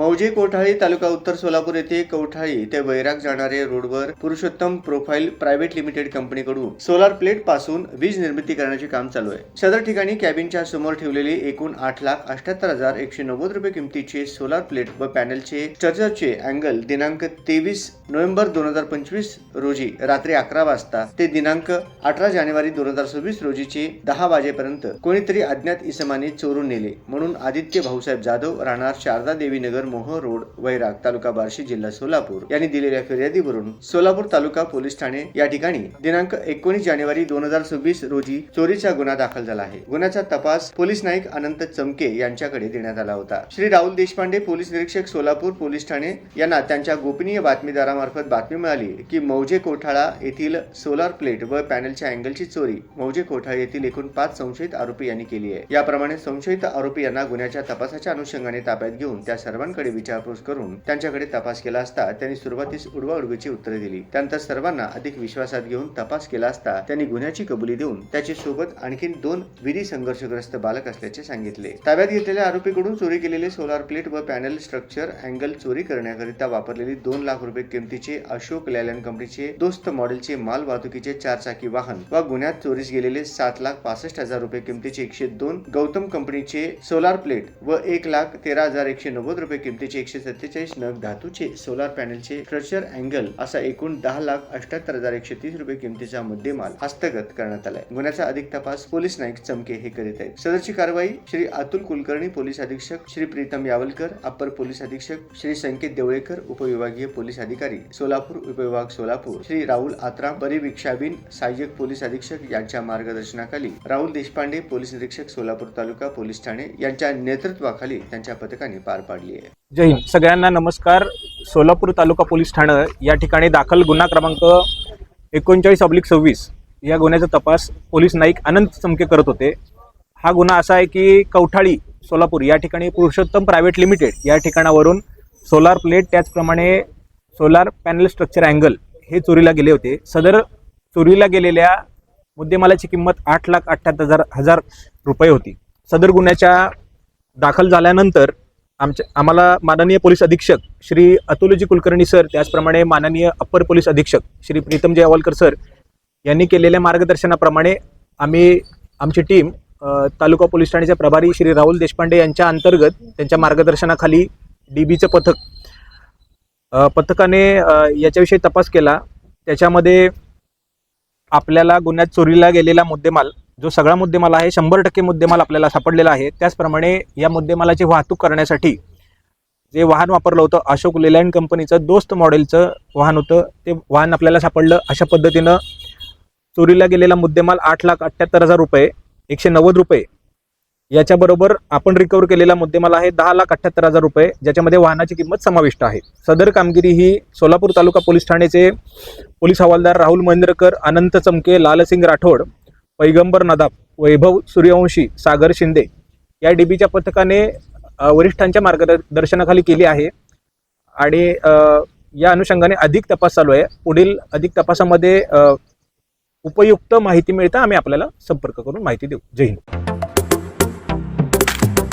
मौजे कोठाळी तालुका उत्तर सोलापूर येथे कोठाळी ते वैराग जाणारे रोडवर पुरुषोत्तम प्रोफाइल प्रायव्हेट लिमिटेड कंपनीकडून सोलार प्लेट पासून वीज निर्मिती करण्याचे काम चालू आहे। सदर ठिकाणी कॅबिनच्या समोर ठेवलेले एकूण 8,78,190 रुपये किमतीचे सोलार प्लेट व पॅनलचे स्ट्रक्चरचे अँगल दिनांक 23 नोव्हेंबर 2025 रोजी रात्री 11 वाजता ते दिनांक 18 जानेवारी 2026 रोजीचे 10 वाजेपर्यंत कोणीतरी अज्ञात इसमाने चोरून नेले म्हणून आदित्य भाऊसाहेब जाधव राहणार शारदा देवी नगर मोह रोड वैराग तालुका बार्शी जिल्हा सोलापूर यांनी दिलेल्या फिर्यादीवरून सोलापूर तालुका पोलीस ठाणे या ठिकाणी दिनांक 19 जानेवारी 2026 रोजी चोरीचा गुन्हा दाखल झाला आहे। गुन्ह्याचा तपास पोलीस नाईक अनंत चमके यांच्याकडे देण्यात आला होता। श्री राहुल देशपांडे पोलीस निरीक्षक सोलापूर पोलीस ठाणे यांना त्यांच्या गोपनीय बातमीदारामार्फत बातमी मिळाली की मौजे कोठाळा येथील सोलार प्लेट व पॅनलच्या अँगलची चोरी मौजे कोठाळा येथील एकूण 5 संशयित आरोपी यांनी केली आहे। याप्रमाणे संशयित आरोपी यांना गुन्ह्याच्या तपासाच्या अनुषंगाने ताब्यात घेऊन त्या सर्वांकडे विचारपूस करून त्यांच्याकडे तपास केला असता त्यांनी सुरुवातीस उडवाउडवीची उत्तरे दिली। त्यानंतर सर्वांना अधिक विश्वासात घेऊन तपास केला असता त्यांनी गुन्ह्याची कबुली देऊन त्याच्या सोबत आणखी 2 विधी संघर्षग्रस्त बालक असल्याचे सांगितले। ताब्यात घेतलेल्या आरोपीकडून चोरी केलेले सोलार प्लेट व पॅनल स्ट्रक्चर अँगल चोरी करण्याकरिता वापरलेली 2 लाख रुपये किमतीचे अशोक लेलँड कंपनीचे दोस्त मॉडेलचे माल वाहतुकीचे 4 चाकी वाहन व गुन्ह्यात चोरीस गेलेले 7,65,000 रुपये किमतीचे 102 गौतम कंपनीचे सोलार प्लेट व 1,13,190 रुपये किमतीचे 147 नग धातूचे सोलार पॅनलचे स्ट्रक्चर अँगल असा एकूण 10,78,130 रुपये किमतीचा मुद्देमाल हस्तगत करण्यात आलाय। गुन्ह्याचा अधिक तपास पोलीस नाईक चमके हे करीत आहेत। सदरची कारवाई श्री अतुल कुलकर्णी पोलीस अधीक्षक, श्री प्रीतम यावलकर अप्पर पोलीस अधीक्षक, श्री संकेत देवळेकर उपविभागीय पोलीस अधिकारी सोलापूर उपविभाग सोलापूर, श्री राहुल आत्राम परिवीक्षाबीन सहाय्यक पोलीस अधीक्षक यांच्या मार्गदर्शनाखाली राहुल देशपांडे पोलीस निरीक्षक सोलापूर तालुका पोलीस ठाणे यांच्या नेतृत्वाखाली त्यांच्या पथकाने पार पाडली आहे। जय हिंद। सगळ्यांना नमस्कार। सोलापूर तालुका पोलीस ठाणे या ठिकाणी दाखल गुन्हा क्रमांक 39/26 या गुन्ह्याचा तपास पोलीस नाईक अनंत चमके करत होते। हा गुन्हा असा आहे की कवठाळी सोलापूर या ठिकाणी पुरुषोत्तम प्रायव्हेट लिमिटेड या ठिकाणावरून सोलार प्लेट त्याचप्रमाणे सोलार पॅनल स्ट्रक्चर अँगल हे चोरीला गेले होते। सदर चोरीला गेलेल्या मुद्देमालाची किंमत 8,78,000 रुपये होती। सदर गुन्ह्याच्या दाखल झाल्यानंतर आम्हाला माननीय पोलीस अधीक्षक श्री अतुलजी कुलकर्णी सर त्याचप्रमाणे माननीय अप्पर पोलीस अधीक्षक श्री प्रीतमजी यावलकर सर यांनी केलेल्या मार्गदर्शनाप्रमाणे आमची टीम तालुका पोलीस ठाण्याचे प्रभारी श्री राहुल देशपांडे यांच्या अंतर्गत त्यांच्या मार्गदर्शनाखाली डीबीचं पथकाने याच्याविषयी तपास केला। त्याच्यामध्ये आपल्याला गुन्ह्यात चोरीला गेलेला मुद्देमाल जो सगळा मुद्देमाल आहे 100% मुद्देमाल आपल्याला सापडलेला आहे। त्याचप्रमाणे या मुद्देमालाची वाहतूक करण्यासाठी जे वाहन वापरलं होतं अशोक लेलँड कंपनीचं दोस्त मॉडेलचं वाहन होतं, ते वाहन आपल्याला सापडलं। अशा पद्धतीनं चोरीला गेलेला मुद्देमाल 8,78,000 रुपये 190 रुपये याच्याबरोबर आपण रिकवर केलेला मुद्देमाल आहे 10,78,000 रुपये ज्याच्यामध्ये वाहनाची किंमत समाविष्ट आहे। सदर कामगिरी ही सोलापूर तालुका पोलीस ठाण्याचे पोलीस हवालदार राहुल महेंद्रकर, अनंत चमके, लालसिंग राठोड, पैगंबर नदाब, वैभव सूर्यवंशी, सागर शिंदे या डीबीच्या पथकाने वरिष्ठांच्या मार्गदर्शनाखाली केली आहे आणि या अनुषंगाने अधिक तपास चालू आहे। पुढील अधिक तपासामध्ये उपयुक्त माहिती मिळता आम्ही आपल्याला संपर्क करून माहिती देऊ। जय हिंद।